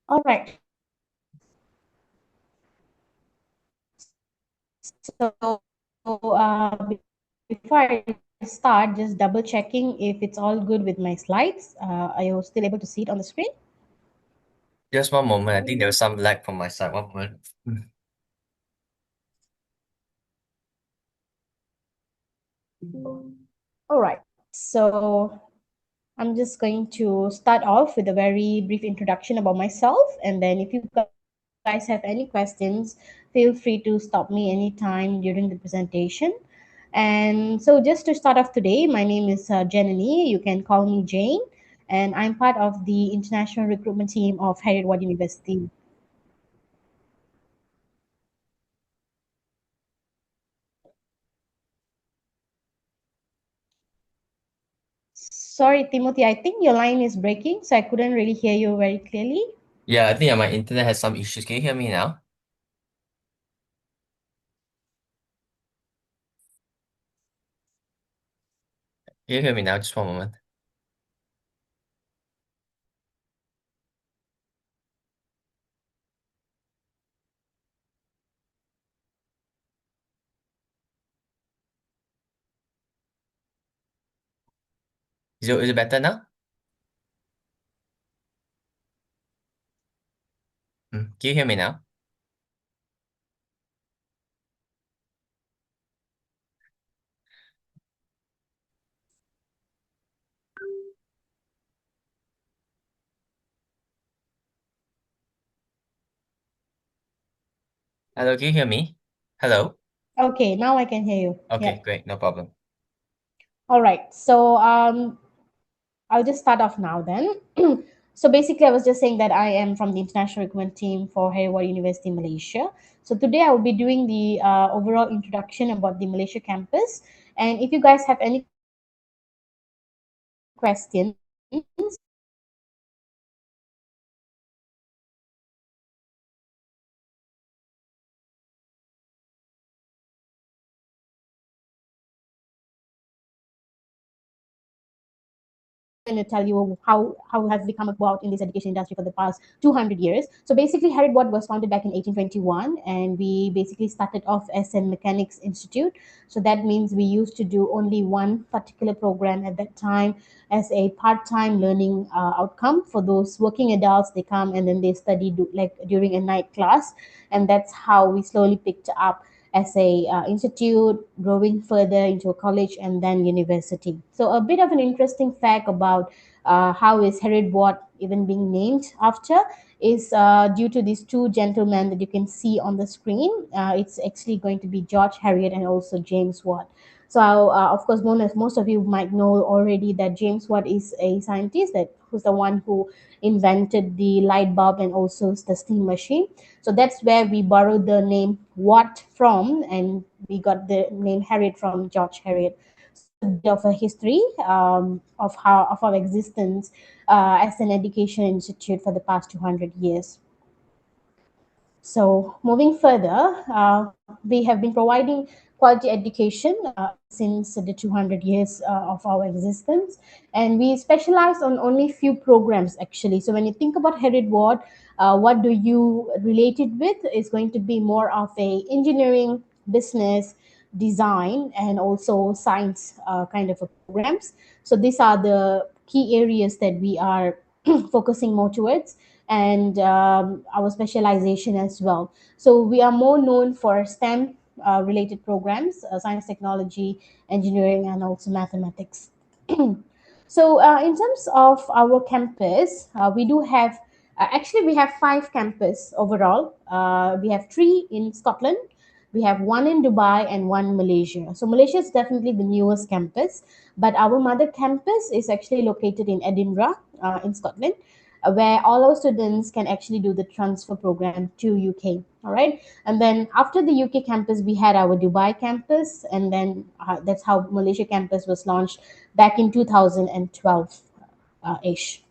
All right. Before I start, just double checking if it's all good with my slides. Are you still able to see it on the screen? Just one moment. I think there was some lag from my side. One moment. All right. So I'm just going to start off with a very brief introduction about myself, and then if you guys have any questions, feel free to stop me anytime during the presentation. And so, just to start off today, my name is Janani. You can call me Jane, and I'm part of the international recruitment team of Heriot University. Sorry, Timothy, I think your line is breaking, so I couldn't really hear you very clearly. Yeah, I think my internet has some issues. Can you hear me now? Can you hear me now? Just one moment. Is it better now? Can you hear me now? Hello, can you hear me? Hello? Okay, now I can hear you. Okay, Yep. great. No problem. All right. So I'll just start off now then. So basically, I was just saying that I am from the international recruitment team for Heriot University, Malaysia. So today I will be doing the overall introduction about the Malaysia campus. And if you guys have any questions, going to tell you how has become about in this education industry for the past 200 years. So basically, Heriot was founded back in 1821, and we basically started off as a mechanics institute. So that means we used to do only one particular program at that time as a part-time learning outcome for those working adults. They come and then they study like during a night class, and that's how we slowly picked up as a institute, growing further into a college and then university. So a bit of an interesting fact about how is Heriot even being named after is due to these two gentlemen that you can see on the screen. It's actually going to be George Heriot and also James Watt. So, of course, most of you might know already that James Watt is a scientist that who's the one who invented the light bulb and also the steam machine. So that's where we borrowed the name Watt from, and we got the name Heriot from George Heriot. So a bit of a history of our existence as an education institute for the past 200 years. So, moving further, we have been providing quality education since the 200 years of our existence, and we specialize on only few programs actually. So, when you think about Heriot Ward, what do you relate it with? Is going to be more of a engineering, business, design, and also science kind of a programs. So, these are the key areas that we are focusing more towards, and our specialization as well. So we are more known for STEM related programs, science, technology, engineering, and also mathematics. So in terms of our campus, we do have actually we have five campus overall. We have three in Scotland. We have one in Dubai and one in Malaysia. So Malaysia is definitely the newest campus, but our mother campus is actually located in Edinburgh, in Scotland, where all our students can actually do the transfer program to UK. All right, and then after the UK campus, we had our Dubai campus, and then that's how Malaysia campus was launched back in 2012 ish.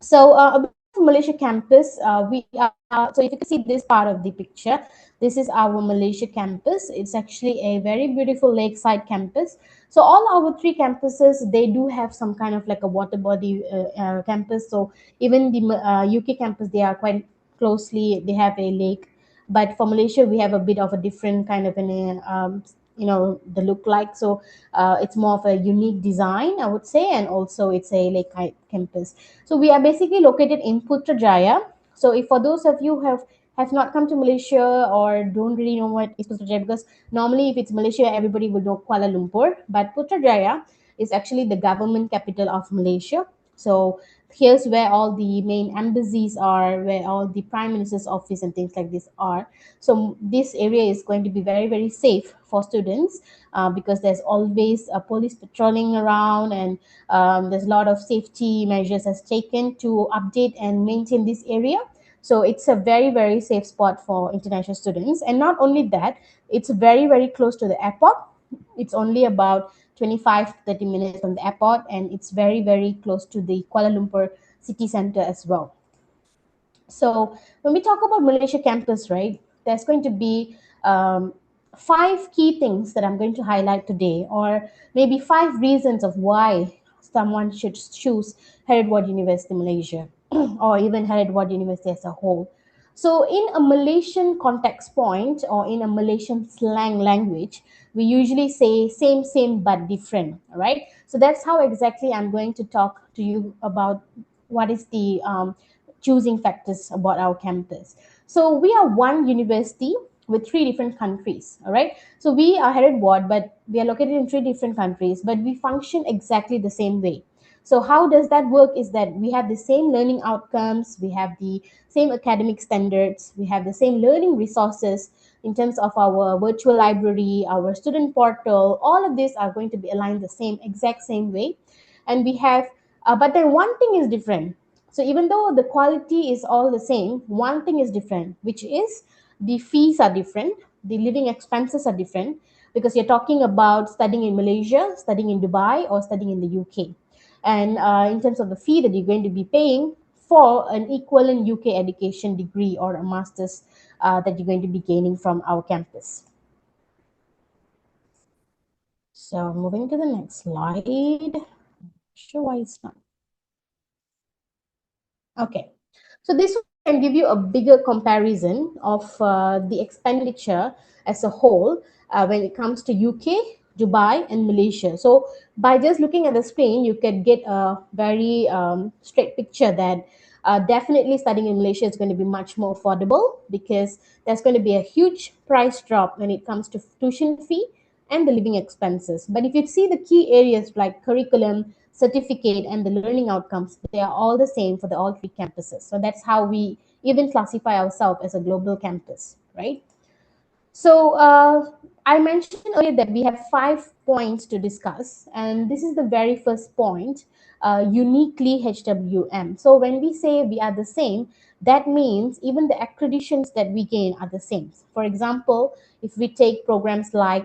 So a bit of Malaysia campus, we are, so if you can see this part of the picture, this is our Malaysia campus. It's actually a very beautiful lakeside campus. So all our three campuses, they do have some kind of like a water body campus. So even the UK campus, they are quite closely, they have a lake. But for Malaysia, we have a bit of a different kind of an the look like. So it's more of a unique design, I would say, and also it's a lake campus. So we are basically located in Putrajaya. So if for those of you who have not come to Malaysia or don't really know what is Putrajaya, because normally if it's Malaysia, everybody will know Kuala Lumpur, but Putrajaya is actually the government capital of Malaysia. So here's where all the main embassies are, where all the prime minister's office and things like this are. So this area is going to be very, very safe for students because there's always a police patrolling around, and there's a lot of safety measures as taken to update and maintain this area. So it's a very, very safe spot for international students. And not only that, it's very, very close to the airport. It's only about 25 to 30 minutes from the airport, and it's very, very close to the Kuala Lumpur city center as well. So when we talk about Malaysia campus, right, there's going to be five key things that I'm going to highlight today, or maybe five reasons of why someone should choose Heriot University Malaysia, or even Heriot University as a whole. So in a Malaysian context point, or in a Malaysian slang language, we usually say same, same, but different, all right? So that's how exactly I'm going to talk to you about what is the choosing factors about our campus. So we are one university with three different countries. All right. So we are headed ward, but we are located in three different countries, but we function exactly the same way. So how does that work is that we have the same learning outcomes, we have the same academic standards, we have the same learning resources in terms of our virtual library, our student portal. All of these are going to be aligned the same, exact same way. And we have, but then one thing is different. So even though the quality is all the same, one thing is different, which is the fees are different, the living expenses are different, because you're talking about studying in Malaysia, studying in Dubai, or studying in the UK. And in terms of the fee that you're going to be paying for an equivalent UK education degree or a master's that you're going to be gaining from our campus. So moving to the next slide. Sure why it's not. Okay. So this one can give you a bigger comparison of the expenditure as a whole when it comes to UK, Dubai, and Malaysia. So by just looking at the screen, you can get a very straight picture that definitely studying in Malaysia is going to be much more affordable, because there's going to be a huge price drop when it comes to tuition fee and the living expenses. But if you see the key areas like curriculum, certificate, and the learning outcomes, they are all the same for the all three campuses. So that's how we even classify ourselves as a global campus, right? So I mentioned earlier that we have 5 points to discuss, and this is the very first point, uniquely HWM. So when we say we are the same, that means even the accreditations that we gain are the same. For example, if we take programs like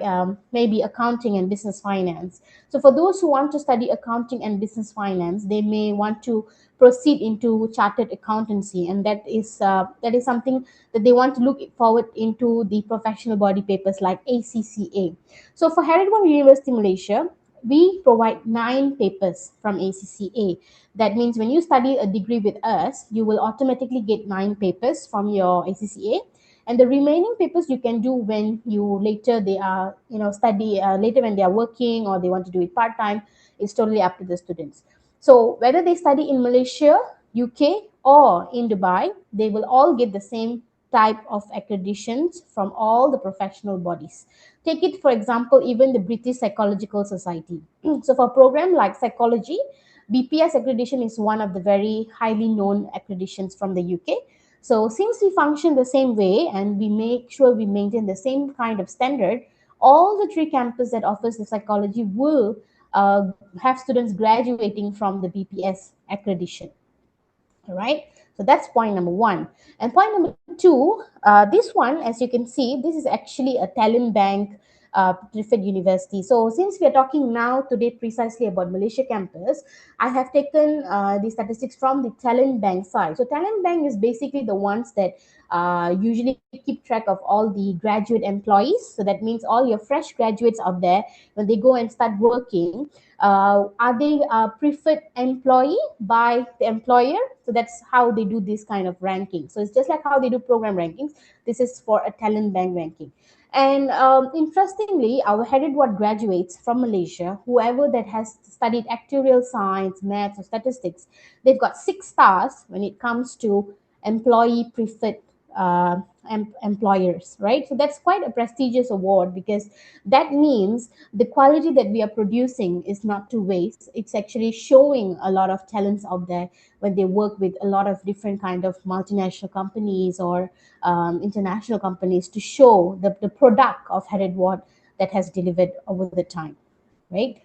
maybe accounting and business finance. So for those who want to study accounting and business finance, they may want to proceed into chartered accountancy, and that is something that they want to look forward into the professional body papers like ACCA. So for Heriot University Malaysia, we provide 9 papers from ACCA. That means when you study a degree with us, you will automatically get 9 papers from your ACCA, and the remaining papers you can do when you later they are study later when they are working or they want to do it part time. It's totally up to the students. So whether they study in Malaysia, UK, or in Dubai, they will all get the same type of accreditations from all the professional bodies. Take it, for example, even the British Psychological Society. So for a program like psychology, BPS accreditation is one of the very highly known accreditations from the UK. So since we function the same way and we make sure we maintain the same kind of standard, all the three campuses that offers the psychology will have students graduating from the BPS accreditation. All right. So that's point number one. And point number two, this one, as you can see, this is actually a talent bank Griffith University. So since we are talking now today precisely about Malaysia campus, I have taken the statistics from the talent bank side. So talent bank is basically the ones that usually keep track of all the graduate employees. So that means all your fresh graduates out there, when they go and start working, are they a preferred employee by the employer? So that's how they do this kind of ranking. So it's just like how they do program rankings. This is for a talent bank ranking. And interestingly, our headed what graduates from Malaysia, whoever that has studied actuarial science, maths, or statistics, they've got 6 stars when it comes to employee preferred uh, employers, right? So that's quite a prestigious award, because that means the quality that we are producing is not to waste. It's actually showing a lot of talents out there when they work with a lot of different kind of multinational companies or international companies to show the product of Headed Ward that has delivered over the time, right?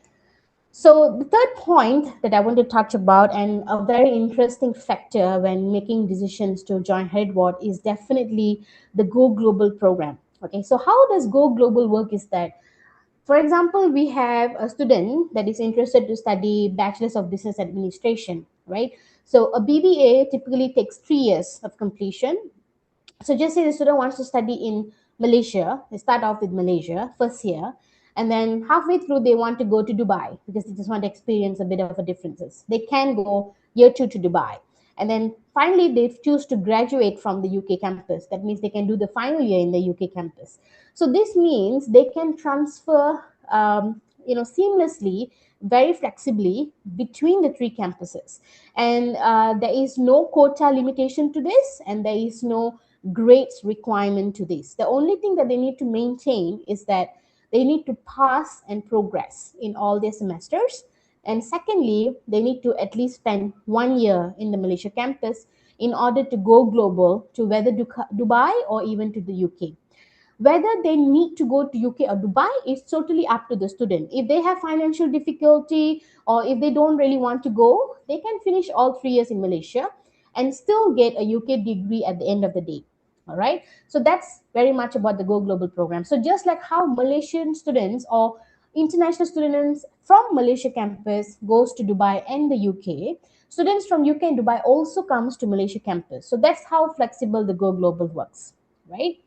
So the third point that I want to touch about, and a very interesting factor when making decisions to join Headward, is definitely the Go Global program. Okay, so how does Go Global work is that, for example, we have a student that is interested to study Bachelor's of Business Administration, right? So a BBA typically takes 3 years of completion. So just say the student wants to study in Malaysia, they start off with Malaysia first year, and then halfway through they want to go to Dubai because they just want to experience a bit of a differences. They can go year 2 to Dubai, and then finally they choose to graduate from the UK campus. That means they can do the final year in the UK campus. So this means they can transfer, seamlessly, very flexibly between the 3 campuses, and there is no quota limitation to this, and there is no grades requirement to this. The only thing that they need to maintain is that they need to pass and progress in all their semesters. And secondly, they need to at least spend 1 year in the Malaysia campus in order to go global to whether Dubai or even to the UK. Whether they need to go to UK or Dubai is totally up to the student. If they have financial difficulty or if they don't really want to go, they can finish all 3 years in Malaysia and still get a UK degree at the end of the day. All right. So that's very much about the Go Global program. So just like how Malaysian students or international students from Malaysia campus goes to Dubai and the UK, students from UK and Dubai also comes to Malaysia campus. So that's how flexible the Go Global works, right?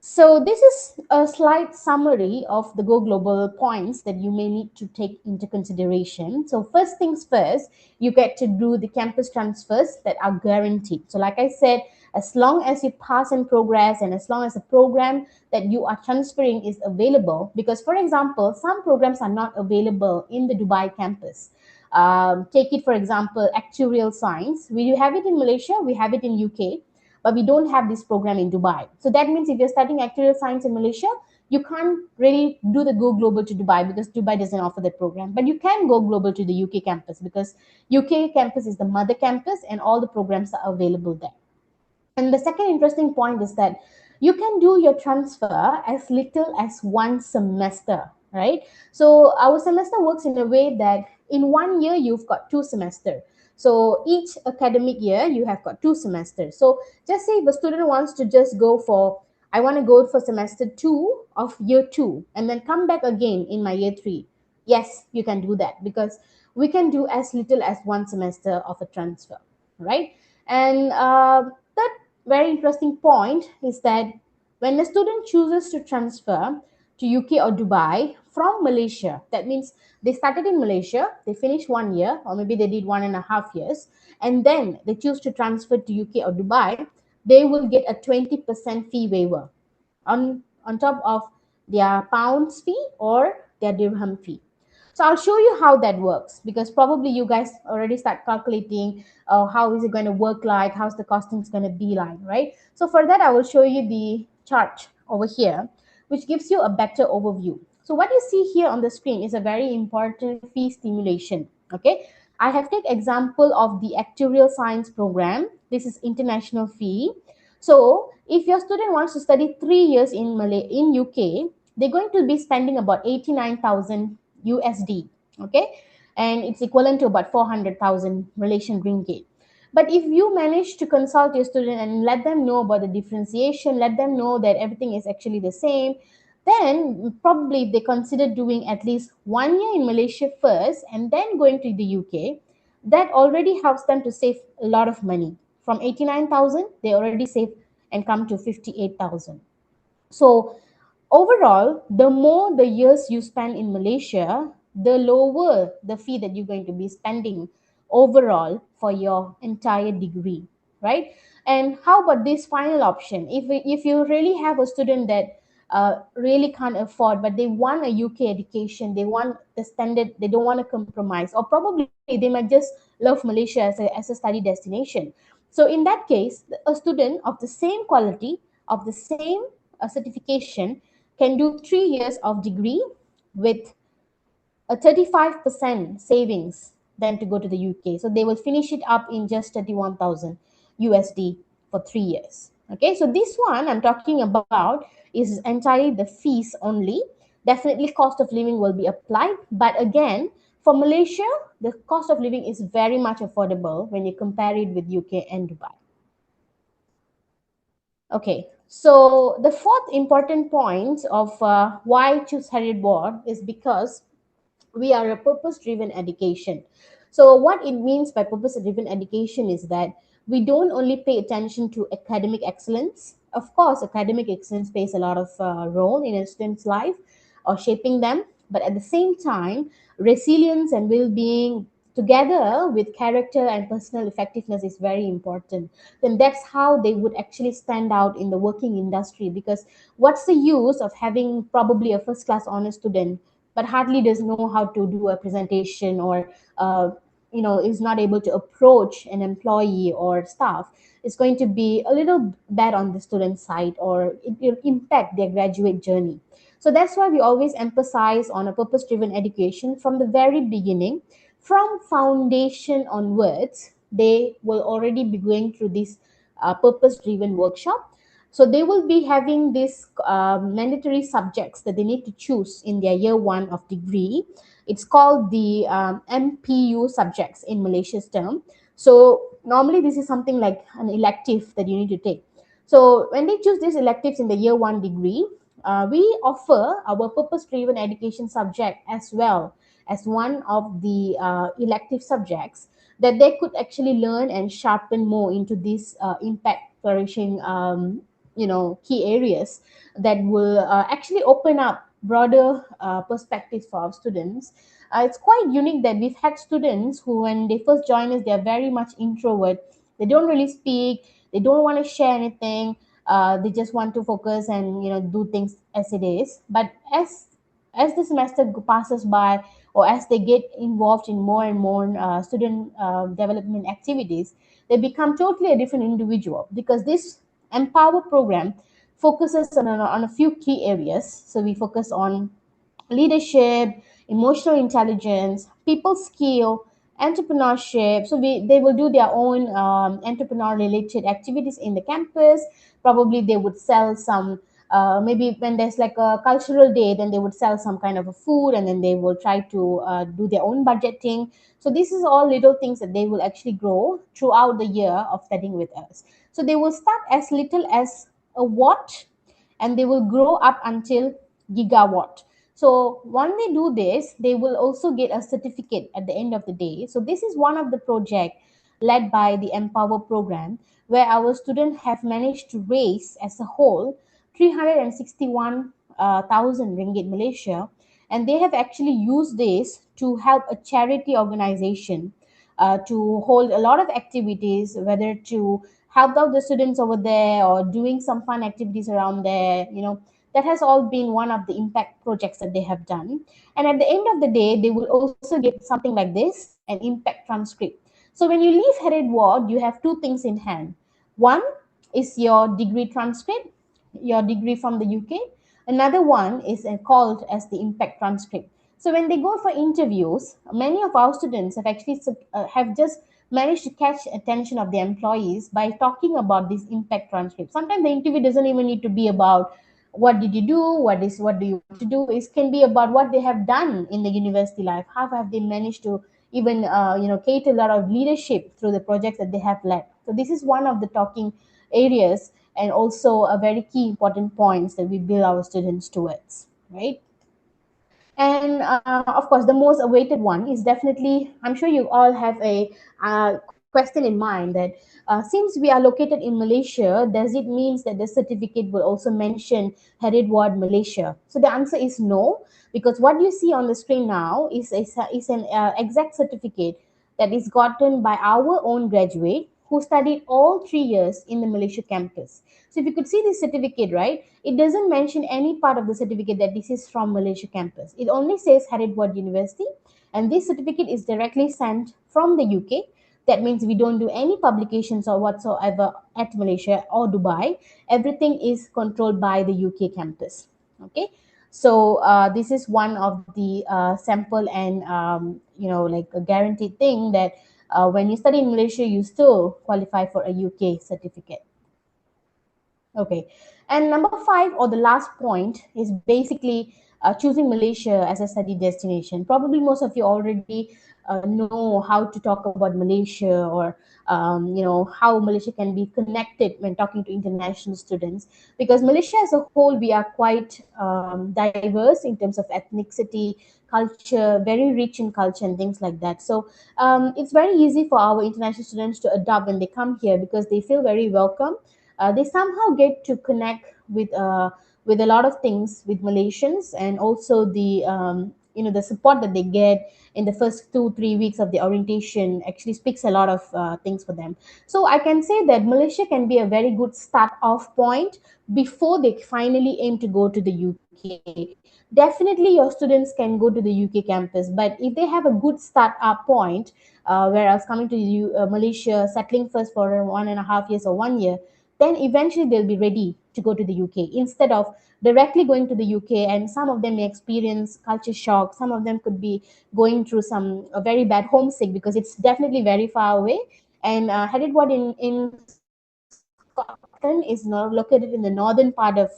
So this is a slight summary of the Go Global points that you may need to take into consideration. So first things first, you get to do the campus transfers that are guaranteed. So like I said, as long as you pass and progress, and as long as the program that you are transferring is available, because for example, some programs are not available in the Dubai campus. Take it for example, actuarial science. We have it in Malaysia, we have it in UK, but we don't have this program in Dubai. So that means if you're studying actuarial science in Malaysia, you can't really do the Go Global to Dubai because Dubai doesn't offer that program. But you can go global to the UK campus because UK campus is the mother campus and all the programs are available there. And the second interesting point is that you can do your transfer as little as 1 semester, right? So our semester works in a way that in 1 year you've got 2 semesters. So each academic year you have got 2 semesters. So just say if a student wants to just go for, I want to go for semester 2 of year 2 and then come back again in my year 3. Yes, you can do that because we can do as little as 1 semester of a transfer, right? And third very interesting point is that when a student chooses to transfer to UK or Dubai from Malaysia, that means they started in Malaysia, they finished 1 year, or maybe they did 1.5 years, and then they choose to transfer to UK or Dubai, they will get a 20% fee waiver on top of their pounds fee or their dirham fee. So I'll show you how that works because probably you guys already start calculating how is it going to work like, how's the costings going to be like, right? So for that, I will show you the chart over here, which gives you a better overview. So what you see here on the screen is a very important fee stimulation. Okay, I have taken example of the actuarial science program. This is international fee. So if your student wants to study 3 years in UK, they're going to be spending about 89,000 USD. Okay, and it's equivalent to about 400,000 Malaysian ringgit. But if you manage to consult your student and let them know about the differentiation, let them know that everything is actually the same, Then probably if they consider doing at least 1 year in Malaysia first and then going to the UK, that already helps them to save a lot of money. From 89,000, they already save and come to 58,000. So overall, the more the years you spend in Malaysia, the lower the fee that you're going to be spending overall for your entire degree, right? And how about this final option? If you really have a student that really can't afford, but they want a UK education, they want the standard, they don't want to compromise, or probably they might just love Malaysia as a study destination. So in that case, a student of the same quality, of the same certification, can do 3 years of degree with a 35% savings than to go to the UK. So they will finish it up in just 31,000 USD for 3 years. Okay, so this one I'm talking about is entirely the fees only. Definitely, cost of living will be applied, but again, for Malaysia, the cost of living is very much affordable when you compare it with UK and Dubai. Okay, so the fourth important point of why choose Heriot Board is because we are a purpose driven education. So what it means by purpose driven education is that we don't only pay attention to academic excellence. Of course, academic excellence plays a lot of role in a student's life or shaping them, but at the same time, resilience and well-being together with character and personal effectiveness is very important. Then that's how they would actually stand out in the working industry, because what's the use of having probably a first class honor student but hardly does know how to do a presentation, or is not able to approach an employee or staff? It's going to be a little bad on the student side, or it will impact their graduate journey. So that's why we always emphasize on a purpose driven education from the very beginning. From foundation onwards, they will already be going through this purpose driven workshop. So they will be having these mandatory subjects that they need to choose in their year one of degree. It's called the MPU subjects in Malaysia's term. So normally this is something like an elective that you need to take. So when they choose these electives in the year one degree, we offer our purpose-driven education subject as well as one of the elective subjects that they could actually learn and sharpen more into these impact flourishing key areas that will actually open up broader perspectives for our students. It's quite unique that we've had students who, when they first join us, they are very much introvert. They don't really speak. They don't want to share anything. They just want to focus and do things as it is. But as the semester passes by, or as they get involved in more and more student development activities, they become totally a different individual, because this Empower program focuses on a few key areas. So we focus on leadership, emotional intelligence, people skill, entrepreneurship. So they will do their own entrepreneur related activities in the campus. Probably they would sell some. Maybe when there's like a cultural day, then they would sell some kind of a food, and then they will try to do their own budgeting. So this is all little things that they will actually grow throughout the year of studying with us. So they will start as little as a watt, and they will grow up until gigawatt. So when they do this, they will also get a certificate at the end of the day. So this is one of the project led by the Empower program, where our students have managed to raise as a whole 361,000 ringgit Malaysia, and they have actually used this to help a charity organization to hold a lot of activities, whether to help out the students over there or doing some fun activities around there. That has all been one of the impact projects that they have done. And at the end of the day, they will also get something like this, an impact transcript. So when you leave Headed Ward, you have two things in hand. One is your degree transcript, your degree from the UK. Another one is called as the impact transcript. So when they go for interviews, many of our students have actually have just managed to catch attention of the employees by talking about this impact transcript. Sometimes the interview doesn't even need to be about what did you do, what do you want to do. It can be about what they have done in the university life. How have they managed to even cater a lot of leadership through the projects that they have led. So this is one of the talking areas and also a very key important points that we build our students towards, right? And of course, the most awaited one is definitely, I'm sure you all have a question in mind that since we are located in Malaysia, does it mean that the certificate will also mention Heriot Malaysia? So the answer is no, because what you see on the screen now is an exact certificate that is gotten by our own graduate who studied all 3 years in the Malaysia campus. So if you could see this certificate, right, it doesn't mention any part of the certificate that this is from Malaysia campus. It only says Heriot University, and this certificate is directly sent from the UK. That means we don't do any publications or whatsoever at Malaysia or Dubai. Everything is controlled by the UK campus. Okay, so this is one of the sample and like a guaranteed thing that when you study in Malaysia, you still qualify for a UK certificate. Okay. And number five, or the last point, is basically choosing Malaysia as a study destination. Probably most of you already know how to talk about Malaysia, or how Malaysia can be connected when talking to international students. Because Malaysia as a whole, we are quite diverse in terms of ethnicity, culture, very rich in culture and things like that. So it's very easy for our international students to adopt when they come here because they feel very welcome. They somehow get to connect with a lot of things with Malaysians, and also the support that they get in the first 2-3 weeks of the orientation actually speaks a lot of things for them. So I can say that Malaysia can be a very good start off point before they finally aim to go to the UK. Definitely, your students can go to the UK campus, but if they have a good start up point, whereas coming to Malaysia, settling first for 1.5 years or 1 year, then eventually they'll be ready to go to the UK instead of directly going to the UK. And some of them may experience culture shock. Some of them could be going through some a very bad homesick because it's definitely very far away. And Heriot in Scotland is located in the northern part of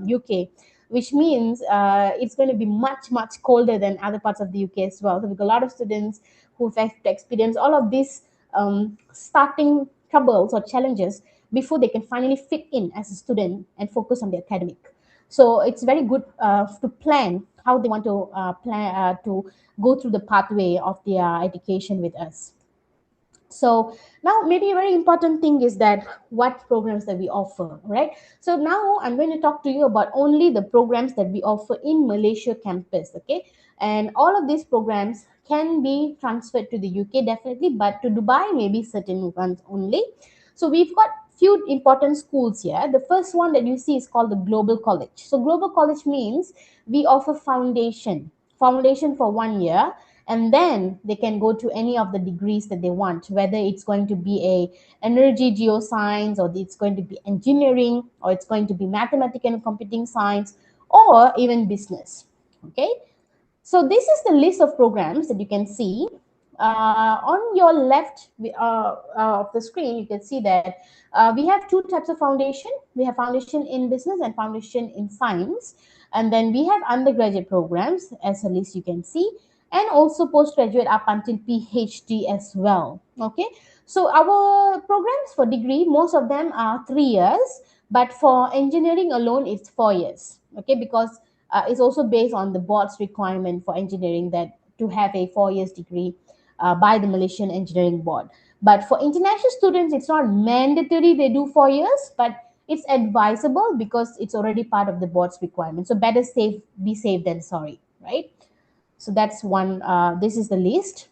UK, which means it's going to be much colder than other parts of the UK as well. So we've got a lot of students who have to experience all of these starting troubles or challenges before they can finally fit in as a student and focus on the academic. So it's very good to plan how they want to plan to go through the pathway of their education with us. So now maybe a very important thing is that what programs that we offer, right? So now I'm going to talk to you about only the programs that we offer in Malaysia campus. Okay, and all of these programs can be transferred to the UK definitely, but to Dubai maybe certain ones only. So we've got few important schools here. The first one that you see is called the Global College. So Global College means we offer foundation for 1 year, and then they can go to any of the degrees that they want, whether it's going to be a energy geoscience, or it's going to be engineering, or it's going to be mathematics and computing science, or even business. Okay, so this is the list of programs that you can see. On your left of the screen, you can see that we have two types of foundation. We have foundation in business and foundation in science. And then we have undergraduate programs, as a list you can see, and also postgraduate up until PhD as well. Okay, so our programs for degree, most of them are 3 years, but for engineering alone, it's 4 years. Okay, because it's also based on the board's requirement for engineering that to have a 4 years degree by the Malaysian Engineering Board. But for international students, it's not mandatory they do 4 years, but it's advisable because it's already part of the board's requirement. So better safe be safe than sorry, right? So that's one. This is the list.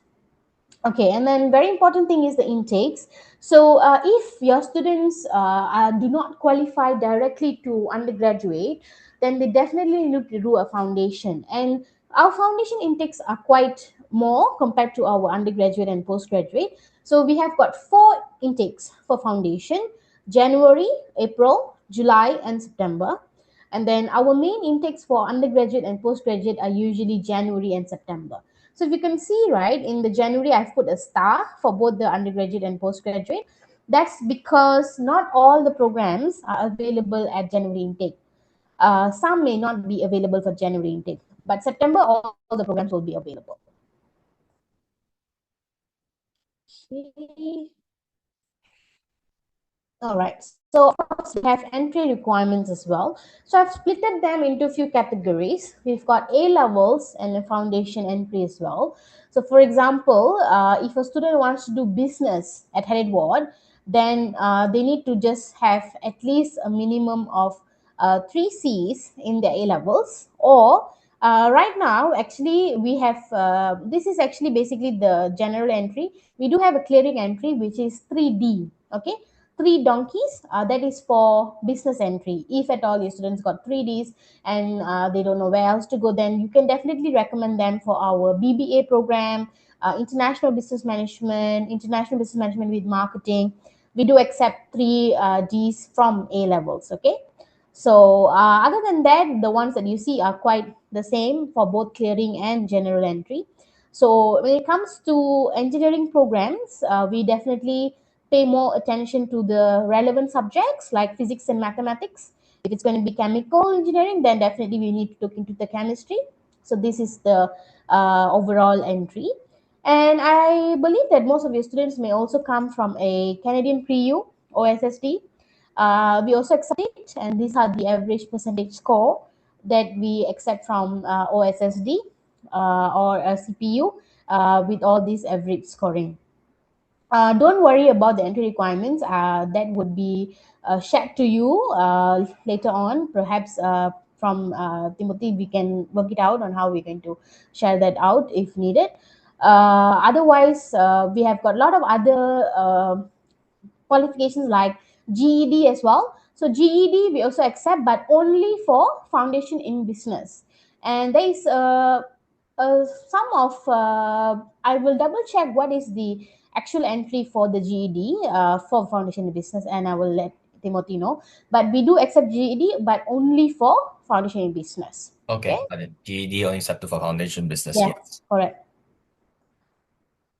Okay, and then very important thing is the intakes. So if your students do not qualify directly to undergraduate, then they definitely need to do a foundation. And our foundation intakes are quite more compared to our undergraduate and postgraduate. So we have got 4 intakes for foundation: January, April, July, and September. And then our main intakes for undergraduate and postgraduate are usually January and September. So if you can see, right, in the January, I've put a star for both the undergraduate and postgraduate. That's because not all the programs are available at January intake. Some may not be available for January intake, but September, all the programs will be available. Okay. All right. So of course we have entry requirements as well. So I've splitted them into a few categories. We've got A levels and a foundation entry as well. So for example, if a student wants to do business at Heriot, then they need to just have at least a minimum of three C's in their A levels. Or right now, actually, we have this is actually basically the general entry. We do have a clearing entry which is 3D. Okay, three donkeys, that is for business entry. If at all your students got 3Ds and they don't know where else to go, then you can definitely recommend them for our BBA program, international business management with marketing. We do accept three Ds from A levels. Okay, so other than that, the ones that you see are quite the same for both clearing and general entry. So when it comes to engineering programs, we definitely pay more attention to the relevant subjects like physics and mathematics. If it's going to be chemical engineering, then definitely we need to look into the chemistry. So this is the overall entry. And I believe that most of your students may also come from a Canadian pre-U OSSD. We also accept it, and these are the average percentage score that we accept from OSSD or a CPU with all these average scoring. Don't worry about the entry requirements. That would be shared to you later on. Perhaps from Timothy, we can work it out on how we're going to share that out if needed. Otherwise, we have got a lot of other qualifications like GED as well. So GED we also accept, but only for foundation in business. And there is some of I will double check what is the actual entry for the GED for foundation in business, and I will let Timothy know. But we do accept GED, but only for foundation in business. Okay. Okay, got it. GED only accepted for foundation business, Yes, yes. correct.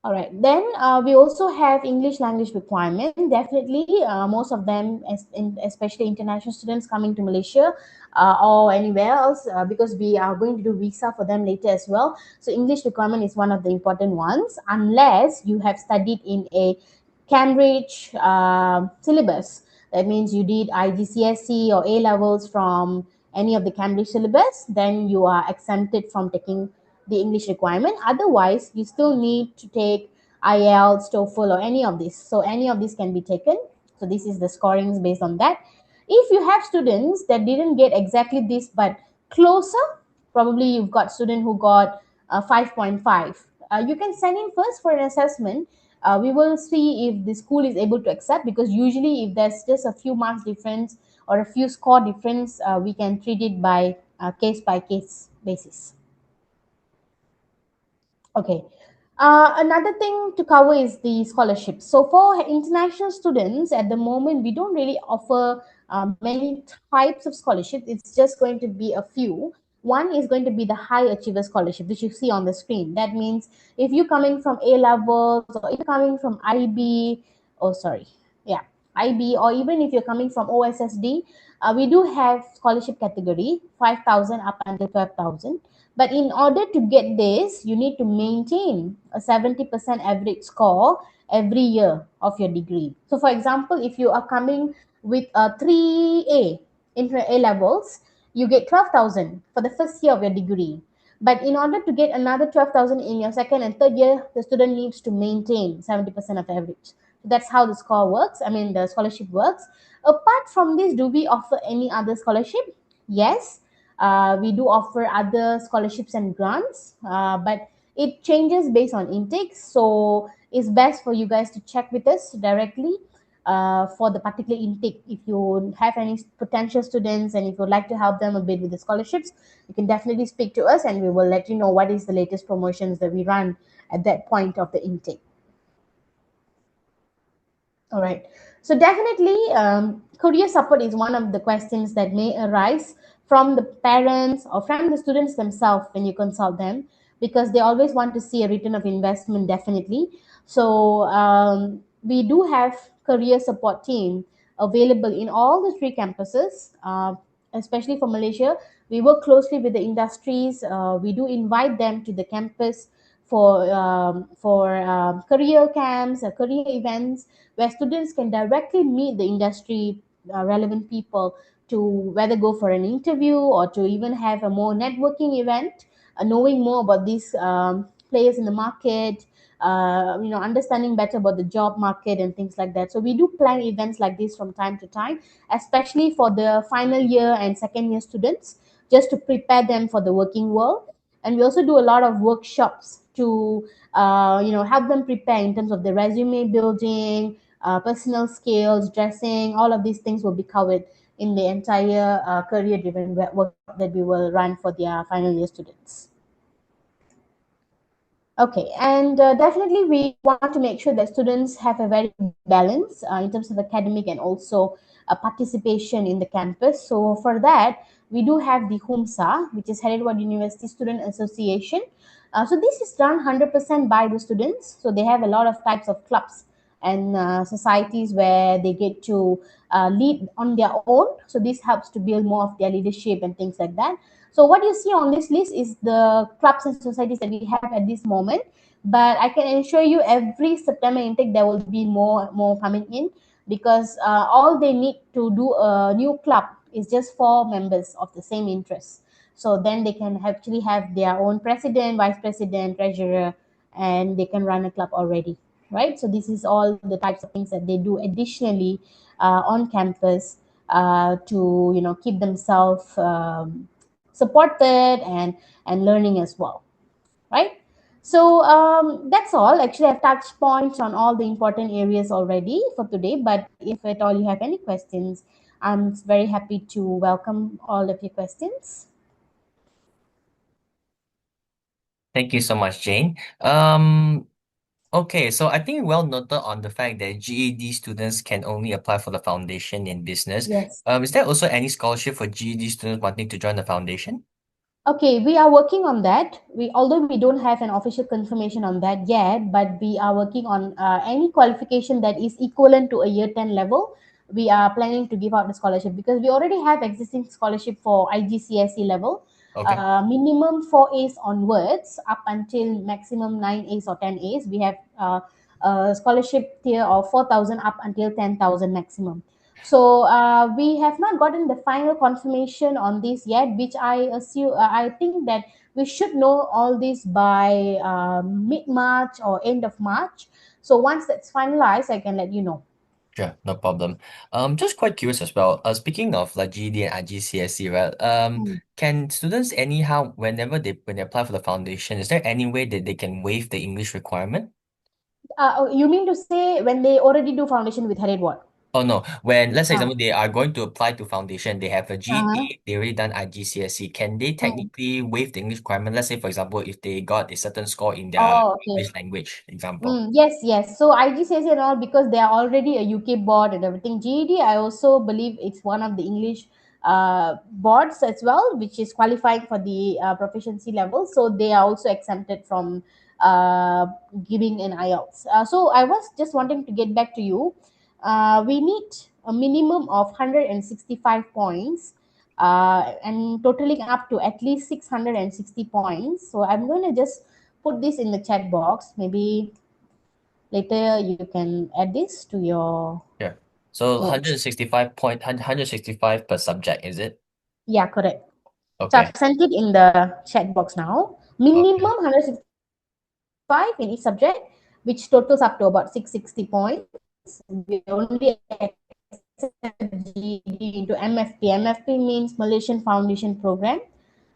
All right. Then we also have English language requirement. Definitely, most of them, especially international students coming to Malaysia or anywhere else, because we are going to do visa for them later as well. So English requirement is one of the important ones, unless you have studied in a Cambridge syllabus. That means you did IGCSE or A levels from any of the Cambridge syllabus, then you are exempted from taking the English requirement. Otherwise, you still need to take IELTS, TOEFL, or any of these. So any of these can be taken. So this is the scorings based on that. If you have students that didn't get exactly this but closer, probably you've got student who got 5.5. You can send in first for an assessment. We will see if the school is able to accept, because usually if there's just a few marks difference or a few score difference, we can treat it by case basis. Okay. Another thing to cover is the scholarship. So for international students, at the moment, we don't really offer many types of scholarship. It's just going to be a few. One is going to be the high achiever scholarship, which you see on the screen. That means if you're coming from A levels, or if you're coming from IB, oh sorry, yeah, IB, or even if you're coming from OSSD, we do have scholarship category 5,000 up until 12,000. But in order to get this, you need to maintain a 70% average score every year of your degree. So, for example, if you are coming with a 3A in your A levels, you get 12,000 for the first year of your degree. But in order to get another 12,000 in your second and third year, the student needs to maintain 70% of the average. So that's how the score works. I mean, the scholarship works. Apart from this, do we offer any other scholarship? Yes, we do offer other scholarships and grants, but it changes based on intakes. So it's best for you guys to check with us directly for the particular intake. If you have any potential students and if you'd like to help them a bit with the scholarships, you can definitely speak to us and we will let you know what is the latest promotions that we run at that point of the intake. All right. So definitely, career support is one of the questions that may arise from the parents or from the students themselves when you consult them, because they always want to see a return of investment. Definitely. So we do have career support team available in all the three campuses, especially for Malaysia. We work closely with the industries. We do invite them to the campus for career camps, career events, where students can directly meet the industry relevant people to whether go for an interview or to even have a more networking event, knowing more about these players in the market, understanding better about the job market and things like that. So we do plan events like this from time to time, especially for the final year and second year students, just to prepare them for the working world. And we also do a lot of workshops to help them prepare in terms of the resume building, personal skills, dressing. All of these things will be covered in the entire career driven workshop that we will run for their final year students. Okay, and definitely we want to make sure that students have a very good balance in terms of academic and also participation in the campus. So for that, we do have the HUMSA, which is Heriot University Student Association. So this is done 100% by the students. So they have a lot of types of clubs and societies where they get to lead on their own. So this helps to build more of their leadership and things like that. So what you see on this list is the clubs and societies that we have at this moment. But I can assure you, every September intake there will be more coming in, because all they need to do a new club is just 4 members of the same interest. So then they can actually have their own president, vice president, treasurer, and they can run a club already, right? So this is all the types of things that they do additionally on campus to keep themselves supported and learning as well, right? So that's all. Actually, I've touched points on all the important areas already for today. But if at all you have any questions, I'm very happy to welcome all of your questions. Thank you so much, Jane. Okay, so I think well noted on the fact that GED students can only apply for the foundation in business. Yes. Is there also any scholarship for GED students wanting to join the foundation? Okay, we are working on that. Although we don't have an official confirmation on that yet, but we are working on any qualification that is equivalent to a year 10 level. We are planning to give out the scholarship, because we already have existing scholarship for IGCSE level, Okay. minimum 4 A's onwards up until maximum 9 A's or 10 A's. We have a scholarship tier of 4,000 up until 10,000 maximum. So we have not gotten the final confirmation on this yet, which I assume I think that we should know all this by mid March or end of March. So once that's finalized, I can let you know. Sure, no problem. Just quite curious as well. Speaking of like GED and IGCSE, right? Mm. Can students anyhow, when they apply for the foundation, is there any way that they can waive the English requirement? You mean to say when they already do foundation with Heriot what? Oh no, when let's say Uh, example they are going to apply to foundation, they have a uh-huh. GED, they already done IGCSE. Can they Mm. technically waive the English requirement? Let's say, for example, if they got a certain score in their Oh, okay. English language, example. Yes, yes. So IGCSE and all, because they are already a UK board and everything. GED, I also believe it's one of the English boards as well, which is qualifying for the proficiency level. So they are also exempted from uh, giving an IELTS. So I was just wanting to get back to you. We need a minimum of 165 points, and totaling up to at least 660 points. So I'm going to just put this in the chat box. Maybe later you can add this to your Yeah. So notes. 165 per subject, is it? Yeah, correct. So Okay. I've sent it in the chat box now. Minimum Okay. 165 in each subject, which totals up to about 660 points. We only accept GED into MFP. MFP means Malaysian Foundation Program.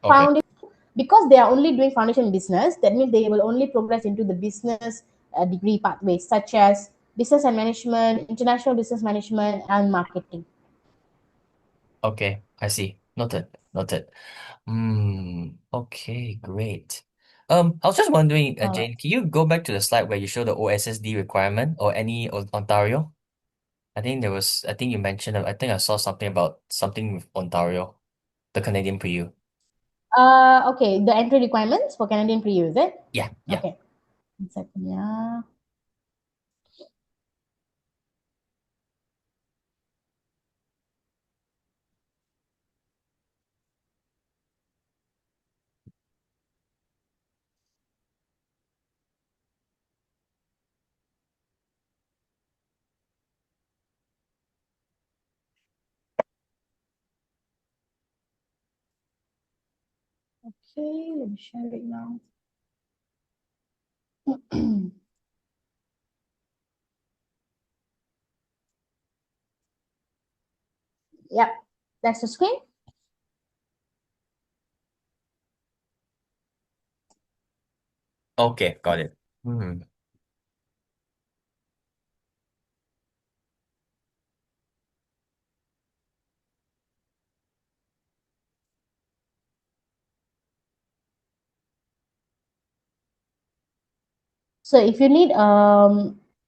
Okay. Foundation, because they are only doing foundation business, that means they will only progress into the business degree pathways, such as business and management, international business management, and marketing. Okay. I see. Noted. Noted. Okay, great. I was just wondering, All right. Jane, can you go back to the slide where you show the OSSD requirement or any Ontario? I think you mentioned, I think I saw something about something with Ontario, the Canadian PU. Okay, the entry requirements for Canadian pre-U, is it? Yeah, yeah. Okay. One second, yeah. Okay, let me share it now. Yep, that's the screen. Okay, got it. Hmm. So if you need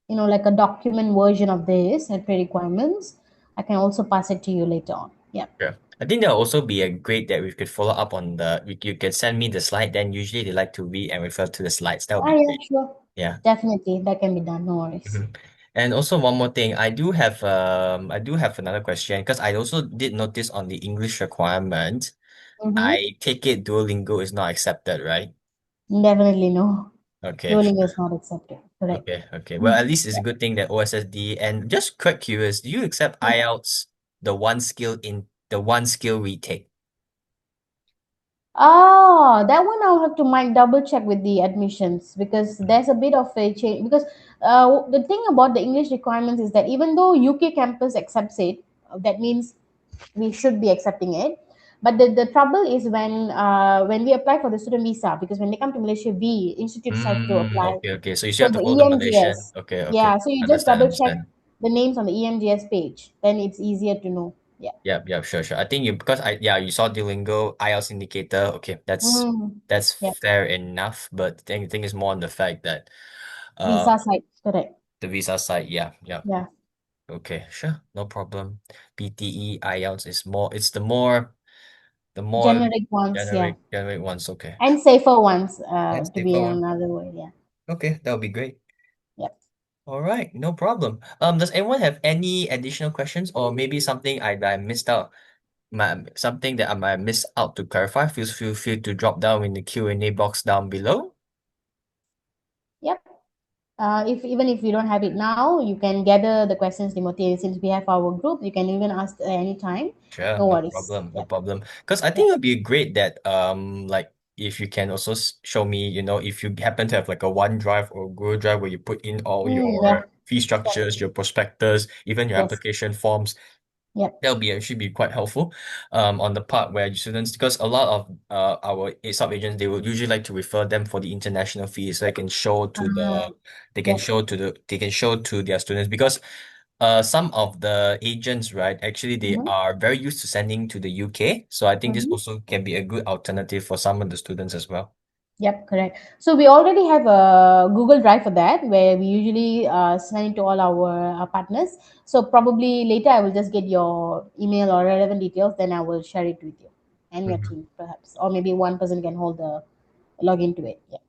like a document version of this and pre-requirements, I can also pass it to you later on. Yeah. Sure. I think there'll also be a great that we could follow up on you could send me the slide, then usually they like to read and refer to the slides. That would Ah, be yeah, great. sure. Yeah. Definitely, that can be done. No worries. Mhm. And also one more thing, I do have another question because I also did notice on the English requirement, Mm-hmm. I take it Duolingo is not accepted, right? Definitely no. Okay, Duolingo sure. is not accepted. Correct. Okay. Well, Mm. at least it's a Yeah. good thing that OSSD and just quite curious, do you accept IELTS, the one skill retake? Oh, that one I'll have to might double check with the admissions because there's a bit of a change. Because the thing about the English requirements is that even though UK campus accepts it, that means we should be accepting it. But the trouble is when we apply for the student visa, because when they come to Malaysia, we institutes have to apply. Okay. So you still So have to the follow the Malaysian. EMGS, Okay. yeah. So you just Understand, double check understand. the names on the EMGS page, then it's easier to know. Yeah. Yep, sure. I think because you saw Duolingo IELTS indicator. Okay, Mm. that's Yeah. fair enough. But the thing is more on the fact that uh Visa site, correct. the visa side, yeah. Yeah. Okay, sure, no problem. PTE IELTS is more it's the more Generic ones, yeah. generic ones. Okay, And safer ones, that's to the be one. another way, yeah. Okay, that would be great. Yep. All right, no problem. Does anyone have any additional questions or maybe something I missed out? Something that I might miss out to clarify? Feel free to drop down in the Q&A box down below. Yep. If even if you don't have it now, you can gather the questions, Timothy. Since we have our group, you can even ask at any time. Sure, No no worries. problem, no Yep. problem. Because I think Yep. it'd be great that like if you can also show me, if you happen to have like a OneDrive or Google Drive where you put in all Mm, yeah. your fee Sure. structures, your prospectus, even your Yes. application forms, Yep. that'll be actually be quite helpful on the part where students, because a lot of our sub agents, they would usually like to refer them for the international fees so Ah, yep. they can show to their students, because some of the agents, right, actually they Mm-hmm. are very used to sending to the UK, so I think this Mm-hmm. also can be a good alternative for some of the students as well. Yep, correct. So we already have a Google Drive for that, where we usually send it to all our partners. So probably later I will just get your email or relevant details, then I will share it with you and your Mhm. team, perhaps, or maybe one person can hold the login to it. Yeah.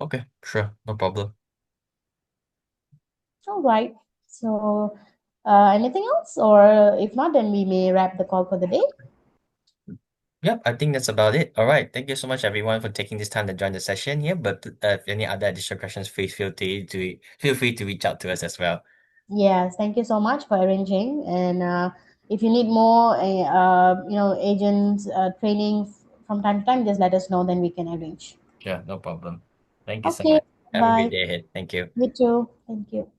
Okay, sure, no problem. All right. So anything else, or if not, then we may wrap the call for the day. Yep, I think that's about it. All right. Thank you so much, everyone, for taking this time to join the session here. But if any other additional questions, please feel free to reach out to us as well. Yes, thank you so much for arranging. And if you need more, agents training from time to time, just let us know. Then we can arrange. Sure, no problem. Thank you so Okay, much. Have a great bye. day ahead. Thank you. You too. Thank you.